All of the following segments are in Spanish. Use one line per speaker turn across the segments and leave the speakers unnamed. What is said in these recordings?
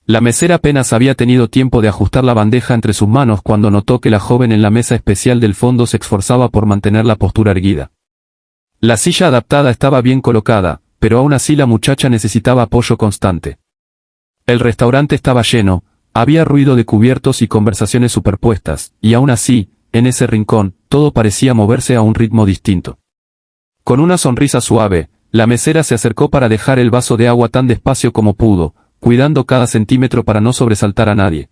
La mesera apenas había tenido tiempo de ajustar la bandeja entre sus manos cuando notó que la joven en la mesa especial del fondo se esforzaba por mantener la postura erguida. La silla adaptada estaba bien colocada, pero aún así la muchacha necesitaba apoyo constante. El restaurante estaba lleno, había ruido de cubiertos y conversaciones superpuestas, y aún así, en ese rincón, todo parecía moverse a un ritmo distinto. Con una sonrisa suave, la mesera se acercó para dejar el vaso de agua tan despacio como pudo, cuidando cada centímetro para no sobresaltar a nadie.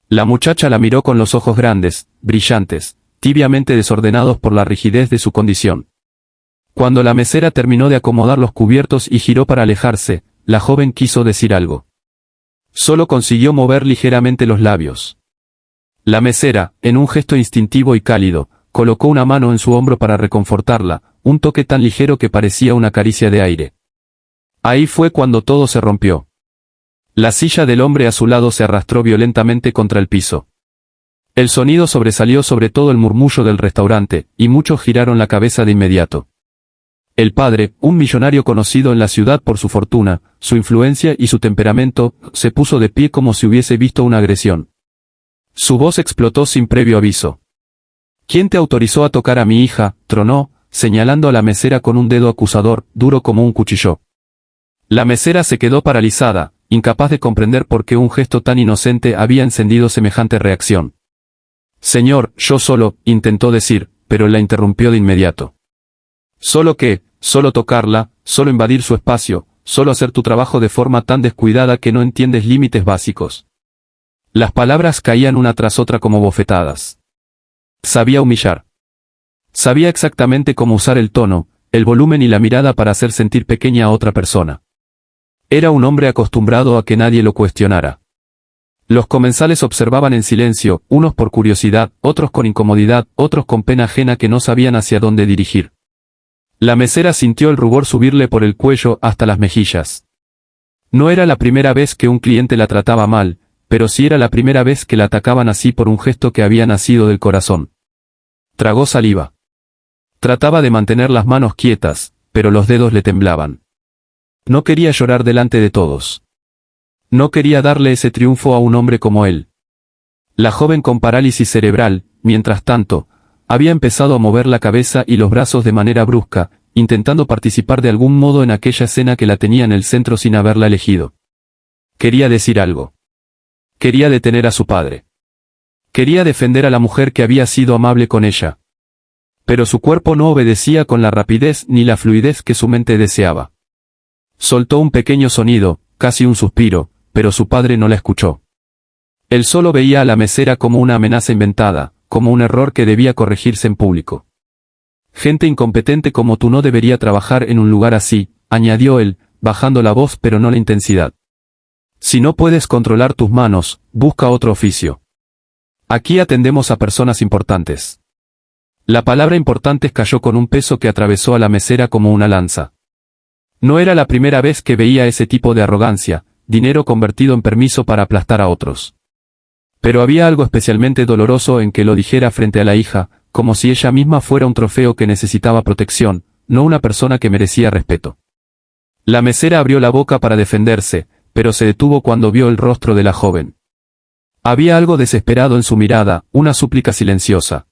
La muchacha la miró con los ojos grandes, brillantes, tibiamente desordenados por la rigidez de su condición. Cuando la mesera terminó de acomodar los cubiertos y giró para alejarse, la joven quiso decir algo. Solo consiguió mover ligeramente los labios. La mesera, en un gesto instintivo y cálido, colocó una mano en su hombro para reconfortarla, un toque tan ligero que parecía una caricia de aire. Ahí fue cuando todo se rompió. La silla del hombre a su lado se arrastró violentamente contra el piso. El sonido sobresalió sobre todo el murmullo del restaurante, y muchos giraron la cabeza de inmediato. El padre, un millonario conocido en la ciudad por su fortuna, su influencia y su temperamento, se puso de pie como si hubiese visto una agresión. Su voz explotó sin previo aviso. ¿Quién te autorizó a tocar a mi hija?, tronó, señalando a la mesera con un dedo acusador, duro como un cuchillo. La mesera se quedó paralizada, incapaz de comprender por qué un gesto tan inocente había encendido semejante reacción. Señor, yo solo, intentó decir, pero la interrumpió de inmediato. ¿Solo qué? Solo tocarla, solo invadir su espacio, solo hacer tu trabajo de forma tan descuidada que no entiendes límites básicos. Las palabras caían una tras otra como bofetadas. Sabía humillar. Sabía exactamente cómo usar el tono, el volumen y la mirada para hacer sentir pequeña a otra persona. Era un hombre acostumbrado a que nadie lo cuestionara. Los comensales observaban en silencio, unos por curiosidad, otros con incomodidad, otros con pena ajena que no sabían hacia dónde dirigir. La mesera sintió el rubor subirle por el cuello hasta las mejillas. No era la primera vez que un cliente la trataba mal, pero sí era la primera vez que la atacaban así por un gesto que había nacido del corazón. Tragó saliva. Trataba de mantener las manos quietas, pero los dedos le temblaban. No quería llorar delante de todos. No quería darle ese triunfo a un hombre como él. La joven con parálisis cerebral, mientras tanto, había empezado a mover la cabeza y los brazos de manera brusca, intentando participar de algún modo en aquella escena que la tenía en el centro sin haberla elegido. Quería decir algo. Quería detener a su padre. Quería defender a la mujer que había sido amable con ella. Pero su cuerpo no obedecía con la rapidez ni la fluidez que su mente deseaba. Soltó un pequeño sonido, casi un suspiro, pero su padre no la escuchó. Él solo veía a la mesera como una amenaza inventada, como un error que debía corregirse en público. Gente incompetente como tú no debería trabajar en un lugar así, añadió él, bajando la voz pero no la intensidad. Si no puedes controlar tus manos, busca otro oficio. Aquí atendemos a personas importantes. La palabra importantes cayó con un peso que atravesó a la mesera como una lanza. No era la primera vez que veía ese tipo de arrogancia, dinero convertido en permiso para aplastar a otros. Pero había algo especialmente doloroso en que lo dijera frente a la hija, como si ella misma fuera un trofeo que necesitaba protección, no una persona que merecía respeto. La mesera abrió la boca para defenderse, pero se detuvo cuando vio el rostro de la joven. Había algo desesperado en su mirada, una súplica silenciosa.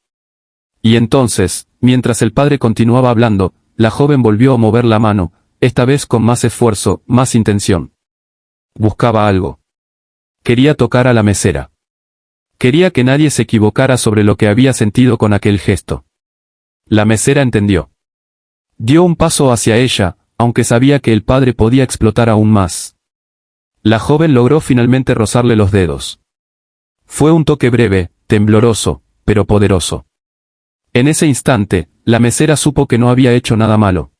Y entonces, mientras el padre continuaba hablando, la joven volvió a mover la mano, esta vez con más esfuerzo, más intención. Buscaba algo. Quería tocar a la mesera. Quería que nadie se equivocara sobre lo que había sentido con aquel gesto. La mesera entendió. Dio un paso hacia ella, aunque sabía que el padre podía explotar aún más. La joven logró finalmente rozarle los dedos. Fue un toque breve, tembloroso, pero poderoso. En ese instante, la mesera supo que no había hecho nada malo.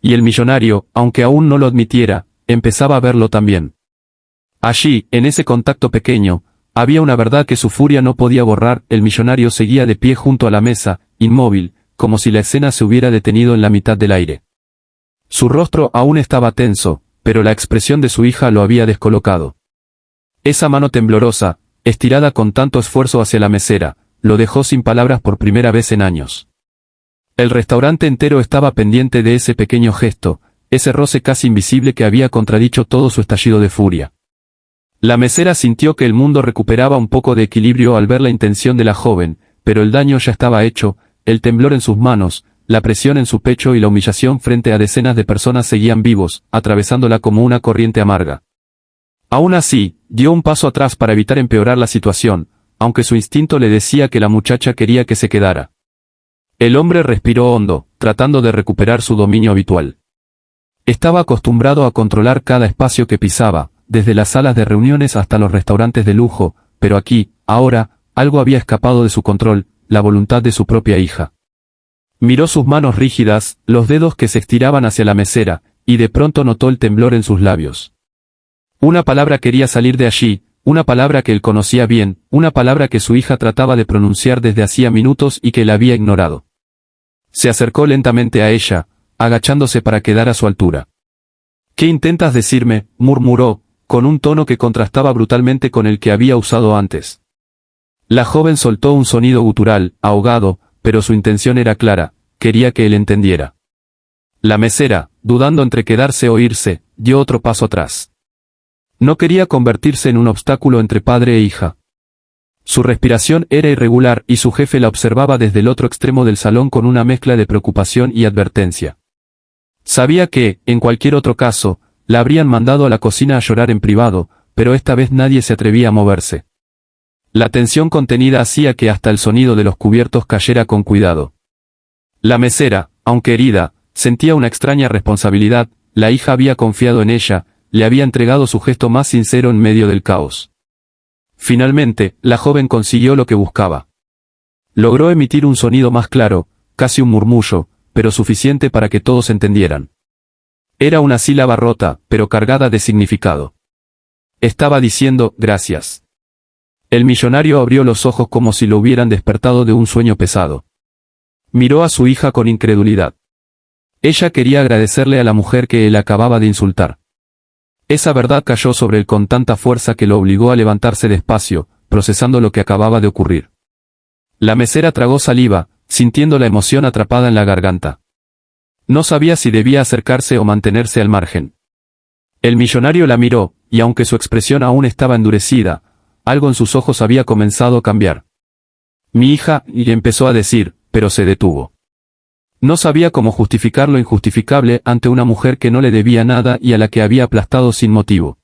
Y el millonario, aunque aún no lo admitiera, empezaba a verlo también. Allí, en ese contacto pequeño, había una verdad que su furia no podía borrar. El millonario seguía de pie junto a la mesa, inmóvil, como si la escena se hubiera detenido en la mitad del aire. Su rostro aún estaba tenso, pero la expresión de su hija lo había descolocado. Esa mano temblorosa, estirada con tanto esfuerzo hacia la mesera, lo dejó sin palabras por primera vez en años. El restaurante entero estaba pendiente de ese pequeño gesto, ese roce casi invisible que había contradicho todo su estallido de furia. La mesera sintió que el mundo recuperaba un poco de equilibrio al ver la intención de la joven, pero el daño ya estaba hecho, el temblor en sus manos, la presión en su pecho y la humillación frente a decenas de personas seguían vivos, atravesándola como una corriente amarga. Aún así, dio un paso atrás para evitar empeorar la situación, aunque su instinto le decía que la muchacha quería que se quedara. El hombre respiró hondo, tratando de recuperar su dominio habitual. Estaba acostumbrado a controlar cada espacio que pisaba, desde las salas de reuniones hasta los restaurantes de lujo, pero aquí, ahora, algo había escapado de su control, la voluntad de su propia hija. Miró sus manos rígidas, los dedos que se estiraban hacia la mesera, y de pronto notó el temblor en sus labios. Una palabra quería salir de allí, una palabra que él conocía bien, una palabra que su hija trataba de pronunciar desde hacía minutos y que él había ignorado. Se acercó lentamente a ella, agachándose para quedar a su altura. «¿Qué intentas decirme?», murmuró, con un tono que contrastaba brutalmente con el que había usado antes. La joven soltó un sonido gutural, ahogado, pero su intención era clara, quería que él entendiera. La mesera, dudando entre quedarse o irse, dio otro paso atrás. No quería convertirse en un obstáculo entre padre e hija. Su respiración era irregular y su jefe la observaba desde el otro extremo del salón con una mezcla de preocupación y advertencia. Sabía que, en cualquier otro caso, la habrían mandado a la cocina a llorar en privado, pero esta vez nadie se atrevía a moverse. La tensión contenida hacía que hasta el sonido de los cubiertos cayera con cuidado. La mesera, aunque herida, sentía una extraña responsabilidad, la hija había confiado en ella, le había entregado su gesto más sincero en medio del caos. Finalmente, la joven consiguió lo que buscaba. Logró emitir un sonido más claro, casi un murmullo, pero suficiente para que todos entendieran. Era una sílaba rota, pero cargada de significado. Estaba diciendo, gracias. El millonario abrió los ojos como si lo hubieran despertado de un sueño pesado. Miró a su hija con incredulidad. Ella quería agradecerle a la mujer que él acababa de insultar. Esa verdad cayó sobre él con tanta fuerza que lo obligó a levantarse despacio, procesando lo que acababa de ocurrir. La mesera tragó saliva, sintiendo la emoción atrapada en la garganta. No sabía si debía acercarse o mantenerse al margen. El millonario la miró, y aunque su expresión aún estaba endurecida, algo en sus ojos había comenzado a cambiar. «Mi hija», y empezó a decir, pero se detuvo. No sabía cómo justificar lo injustificable ante una mujer que no le debía nada y a la que había aplastado sin motivo.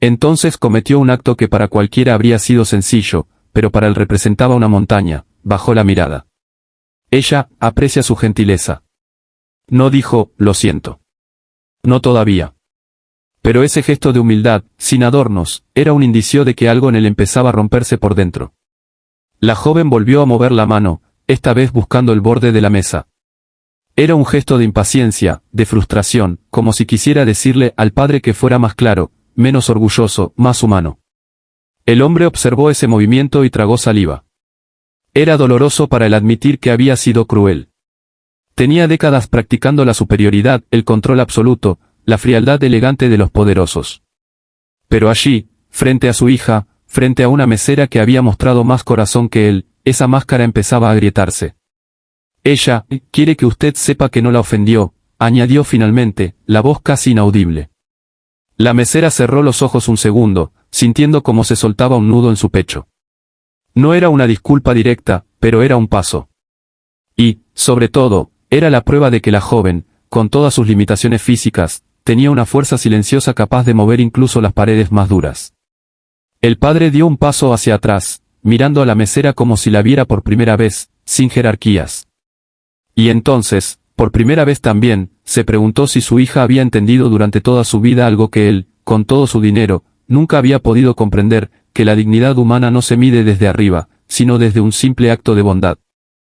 Entonces cometió un acto que para cualquiera habría sido sencillo, pero para él representaba una montaña, bajó la mirada. Ella aprecia su gentileza. No dijo, lo siento. No todavía. Pero ese gesto de humildad, sin adornos, era un indicio de que algo en él empezaba a romperse por dentro. La joven volvió a mover la mano, esta vez buscando el borde de la mesa. Era un gesto de impaciencia, de frustración, como si quisiera decirle al padre que fuera más claro, menos orgulloso, más humano. El hombre observó ese movimiento y tragó saliva. Era doloroso para él admitir que había sido cruel. Tenía décadas practicando la superioridad, el control absoluto, la frialdad elegante de los poderosos. Pero allí, frente a su hija, frente a una mesera que había mostrado más corazón que él, esa máscara empezaba a agrietarse. Ella, quiere que usted sepa que no la ofendió, añadió finalmente, la voz casi inaudible. La mesera cerró los ojos un segundo, sintiendo como se soltaba un nudo en su pecho. No era una disculpa directa, pero era un paso. Y, sobre todo, era la prueba de que la joven, con todas sus limitaciones físicas, tenía una fuerza silenciosa capaz de mover incluso las paredes más duras. El padre dio un paso hacia atrás, mirando a la mesera como si la viera por primera vez, sin jerarquías. Y entonces, por primera vez también, se preguntó si su hija había entendido durante toda su vida algo que él, con todo su dinero, nunca había podido comprender, que la dignidad humana no se mide desde arriba, sino desde un simple acto de bondad.